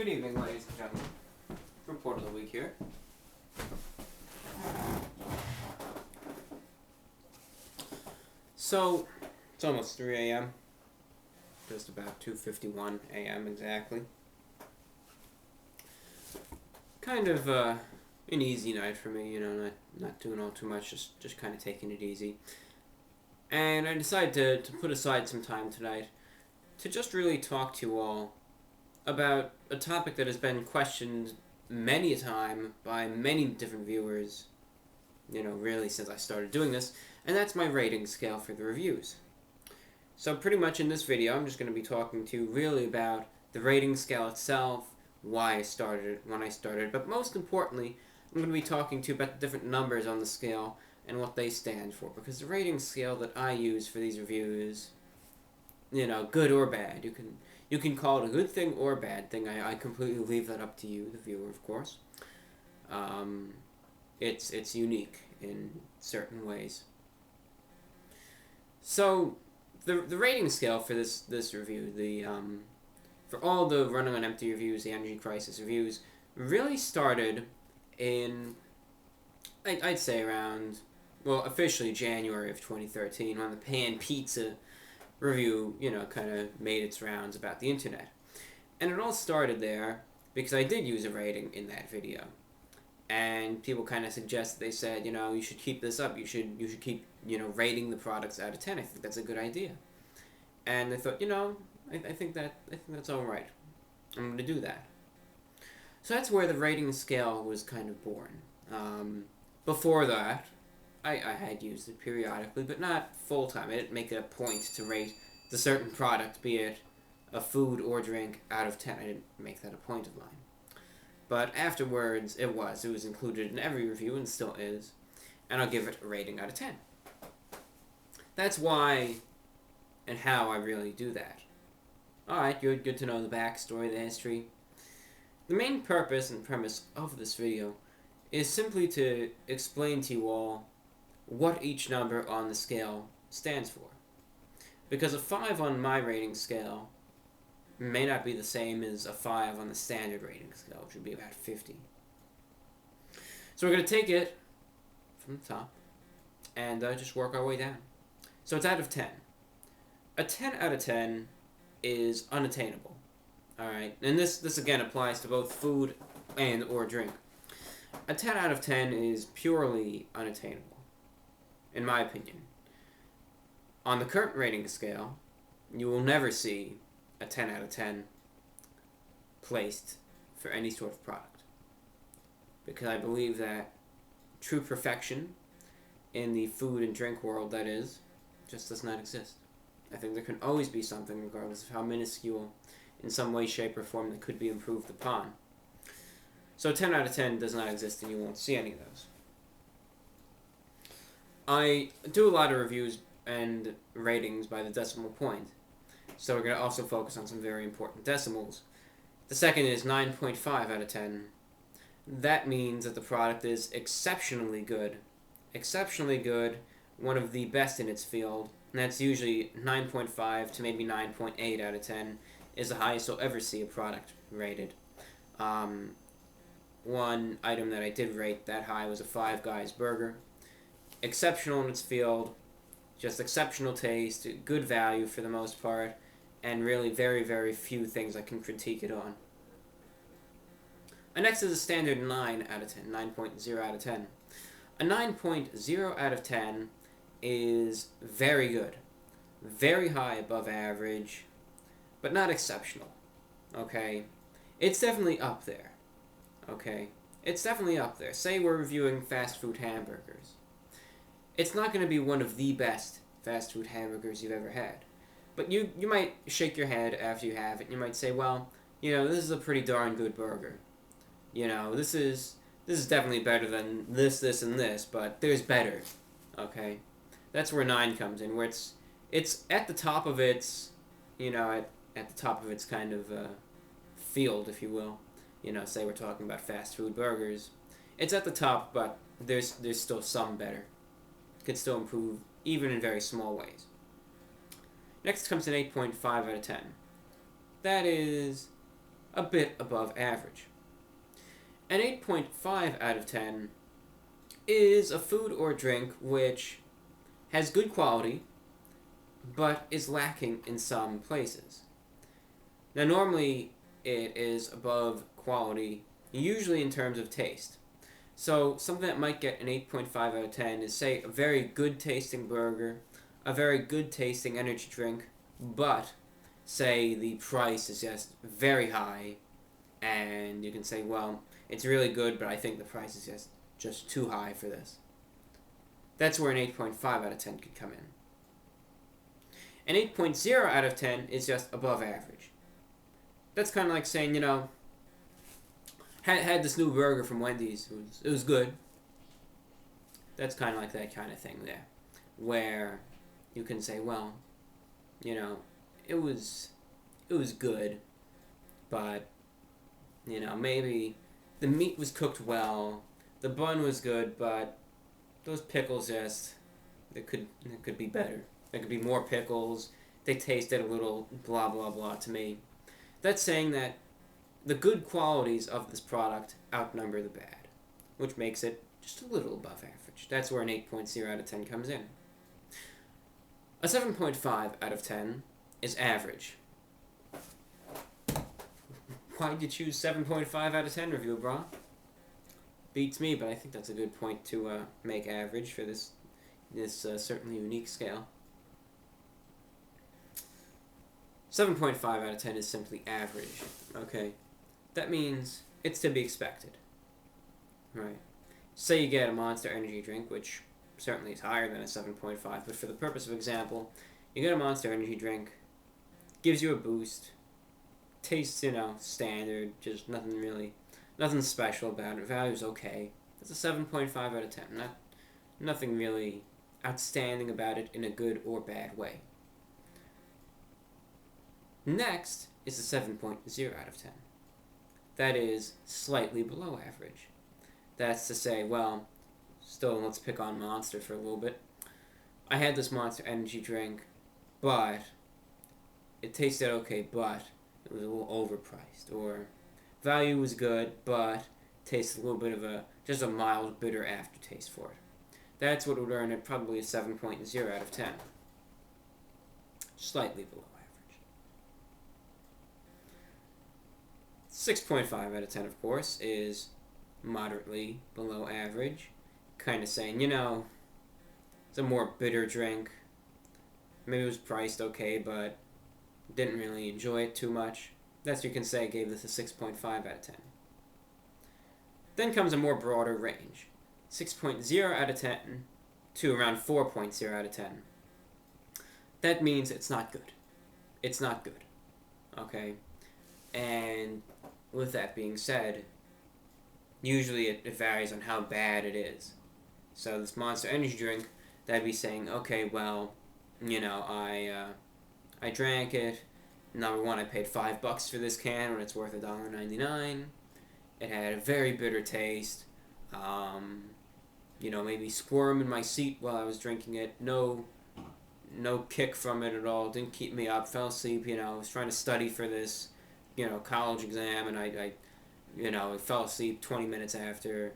Good evening, ladies and gentlemen. Report of the week here. So, it's almost 3 a.m. Just about 2:51 a.m. exactly. Kind of an easy night for me, not doing all too much, just kind of taking it easy. And I decided to put aside some time tonight to just really talk to you all about a topic that has been questioned many a time by many different viewers, really since I started doing this, and that's my rating scale for the reviews. So pretty much in this video, I'm just going to be talking to you really about the rating scale itself, why I started it, when I started, but most importantly, I'm going to be talking to you about the different numbers on the scale and what they stand for, because the rating scale that I use for these reviews, good or bad, you can call it a good thing or a bad thing. I completely leave that up to you, the viewer, of course. It's unique in certain ways. So, the rating scale for this review, for all the Running on Empty reviews, the Energy Crisis reviews, really started in, I'd say around, officially January of 2013, when the Pan Pizza review, kind of made its rounds about the internet. And it all started there because I did use a rating in that video. And people kind of suggested, they said, you should keep this up. You should keep, rating the products out of 10. I think that's a good idea. And I thought, I think that's all right. I'm going to do that. So that's where the rating scale was kind of born. Before that, I had used it periodically, but not full-time. I didn't make it a point to rate the certain product, be it a food or drink, out of 10. I didn't make that a point of mine. But afterwards, it was included in every review, and still is, and I'll give it a rating out of 10. That's why and how I really do that. Alright, good to know the backstory, the history. The main purpose and premise of this video is simply to explain to you all what each number on the scale stands for. Because a 5 on my rating scale may not be the same as a 5 on the standard rating scale, which would be about 50. So we're going to take it from the top and just work our way down. So it's out of 10. A 10 out of 10 is unattainable. Alright, and this again applies to both food and or drink. A 10 out of 10 is purely unattainable, in my opinion. On the current rating scale, you will never see a 10 out of 10 placed for any sort of product. Because I believe that true perfection in the food and drink world, that is, just does not exist. I think there can always be something, regardless of how minuscule, in some way, shape, or form, that could be improved upon. So 10 out of 10 does not exist, and you won't see any of those. I do a lot of reviews and ratings by the decimal point, so we're going to also focus on some very important decimals. The second is 9.5 out of 10. That means that the product is exceptionally good. Exceptionally good, one of the best in its field, and that's usually 9.5 to maybe 9.8 out of 10 is the highest you'll ever see a product rated. One item that I did rate that high was a Five Guys burger. Exceptional in its field, just exceptional taste, good value for the most part, and really very, very few things I can critique it on. And next is a standard 9 out of 10, 9.0 out of 10. A 9.0 out of 10 is very good, very high above average, but not exceptional, okay? It's definitely up there, okay? It's definitely up there. Say we're reviewing fast food hamburgers. It's not going to be one of the best fast food hamburgers you've ever had. But you might shake your head after you have it, and you might say, well, this is a pretty darn good burger. This is definitely better than this, and this, but there's better, okay? That's where 9 comes in, where it's at the top of its, at the top of its kind of field, if you will. Say we're talking about fast food burgers. It's at the top, but there's still some better. It could still improve, even in very small ways. Next comes an 8.5 out of 10. That is a bit above average. An 8.5 out of 10 is a food or drink which has good quality, but is lacking in some places. Now, normally it is above quality, usually in terms of taste. So, something that might get an 8.5 out of 10 is, say, a very good tasting burger, a very good tasting energy drink, but, say, the price is just very high, and you can say, well, it's really good, but I think the price is just too high for this. That's where an 8.5 out of 10 could come in. An 8.0 out of 10 is just above average. That's kind of like saying, had this new burger from Wendy's. It was good. That's kind of like that kind of thing there, where you can say, well, it was good, but maybe the meat was cooked well, the bun was good, but those pickles it could be better. There could be more pickles. They tasted a little blah blah blah to me. That's saying that the good qualities of this product outnumber the bad, which makes it just a little above average. That's where an 8.0 out of 10 comes in. A 7.5 out of 10 is average. Why'd you choose 7.5 out of 10, review, brah? Beats me, but I think that's a good point to make average for this certainly unique scale. 7.5 out of 10 is simply average, okay? That means it's to be expected, right? Say you get a Monster Energy drink, which certainly is higher than a 7.5, but for the purpose of example, you get a Monster Energy drink, gives you a boost, tastes, standard, just nothing special about it, value's okay. That's a 7.5 out of 10, nothing really outstanding about it in a good or bad way. Next is a 7.0 out of 10. That is slightly below average. That's to say, well, still let's pick on Monster for a little bit. I had this Monster Energy drink, but it tasted okay, but it was a little overpriced. Or value was good, but tasted a little bit of just a mild bitter aftertaste for it. That's what would earn it probably a 7.0 out of 10. Slightly below average. 6.5 out of 10, of course, is moderately below average. Kind of saying, it's a more bitter drink. Maybe it was priced okay, but didn't really enjoy it too much. That's what you can say gave this a 6.5 out of 10. Then comes a more broader range. 6.0 out of 10 to around 4.0 out of 10. That means it's not good. It's not good. Okay? And with that being said, usually it varies on how bad it is. So this Monster Energy drink, that'd be saying, okay, well, I drank it. Number one, I paid $5 for this can when it's worth $1.99. It had a very bitter taste. Maybe squirm in my seat while I was drinking it. No kick from it at all. Didn't keep me up. Fell asleep. I was trying to study for this, college exam, and I fell asleep 20 minutes after,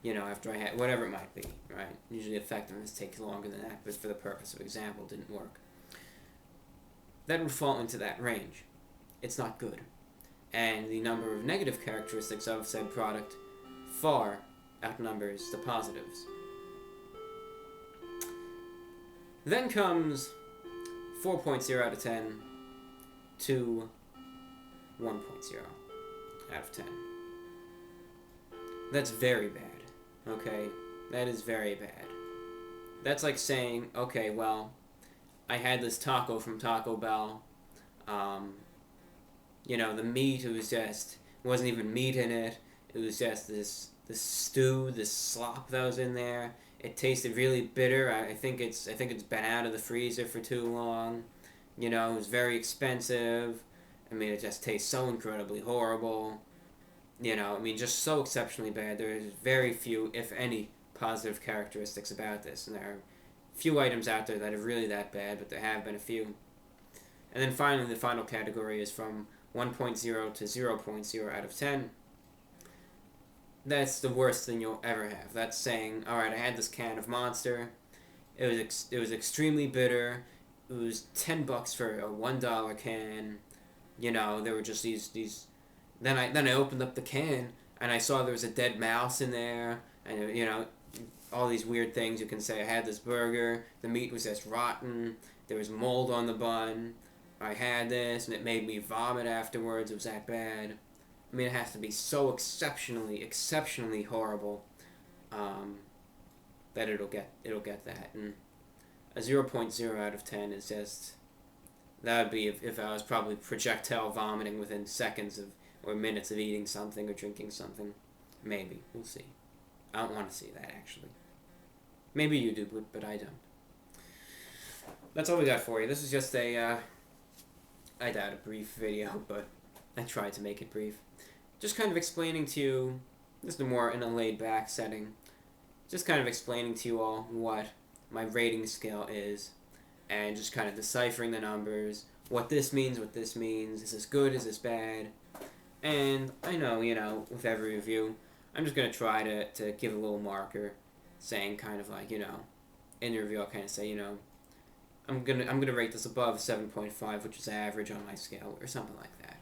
after I had whatever it might be. Right. Usually effectiveness takes longer than that, but for the purpose of example, it didn't work. That would fall into that range. It's not good. And the number of negative characteristics of said product far outnumbers the positives. Then comes 4.0 out of 10 to 1.0 out of 10. That's very bad, okay? That is very bad. That's like saying, okay, well, I had this taco from Taco Bell. The meat, wasn't even meat in it. It was just this stew, this slop that was in there. It tasted really bitter. I think it's been out of the freezer for too long. It was very expensive. It just tastes so incredibly horrible. Just so exceptionally bad. There's very few, if any, positive characteristics about this. And there are few items out there that are really that bad, but there have been a few. And then finally, the final category is from 1.0 to 0.0 out of 10, that's the worst thing you'll ever have. That's saying, all right, I had this can of Monster. It was extremely bitter. It was $10 for a $1 can. You know, there were just these. Then I opened up the can and I saw there was a dead mouse in there, and you know, all these weird things you can say. I had this burger. The meat was just rotten. There was mold on the bun. I had this and it made me vomit afterwards. It was that bad. I mean, it has to be so exceptionally horrible, that it'll get that. And a 0.0 out of 10 is just, that would be if I was probably projectile vomiting within seconds of or minutes of eating something or drinking something. Maybe. We'll see. I don't want to see that, actually. Maybe you do, but I don't. That's all we got for you. This is just a, I doubt a brief video, but I tried to make it brief. Just kind of explaining to you, just more in a laid-back setting, just kind of explaining to you all what my rating scale is, and just kind of deciphering the numbers, what this means, is this good, is this bad, and I know, you know, with every review, I'm just going to try to give a little marker, saying kind of like, you know, in the review I'll kind of say, you know, I'm gonna rate this above 7.5, which is average on my scale, or something like that.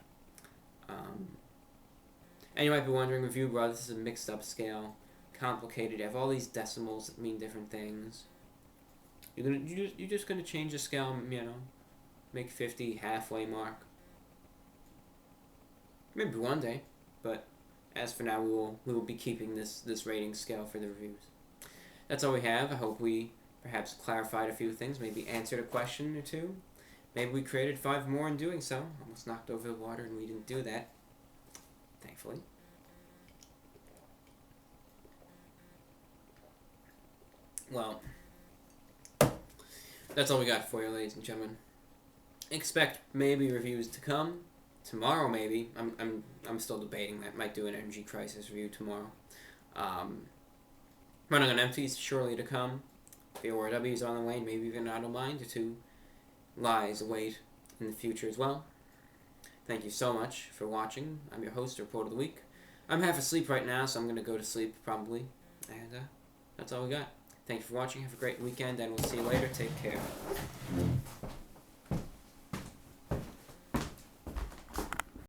And you might be wondering, review, bro, this is a mixed up scale, complicated. You have all these decimals that mean different things. You're just gonna change the scale, you know, make 50 halfway mark. Maybe one day, but as for now, we will be keeping this rating scale for the reviews. That's all we have. I hope we perhaps clarified a few things, maybe answered a question or two. Maybe we created 5 more in doing so. Almost knocked over the water, and we didn't do that, thankfully. Well, that's all we got for you, ladies and gentlemen. Expect maybe reviews to come tomorrow. Maybe I'm still debating that. Might do an Energy Crisis review tomorrow. Running on Empty is surely to come. VORW is on the way. Maybe even Out of Mind or 2 lies await in the future as well. Thank you so much for watching. I'm your host, Report of the Week. I'm half asleep right now, so I'm going to go to sleep probably. And that's all we got. Thank you for watching. Have a great weekend, and we'll see you later. Take care.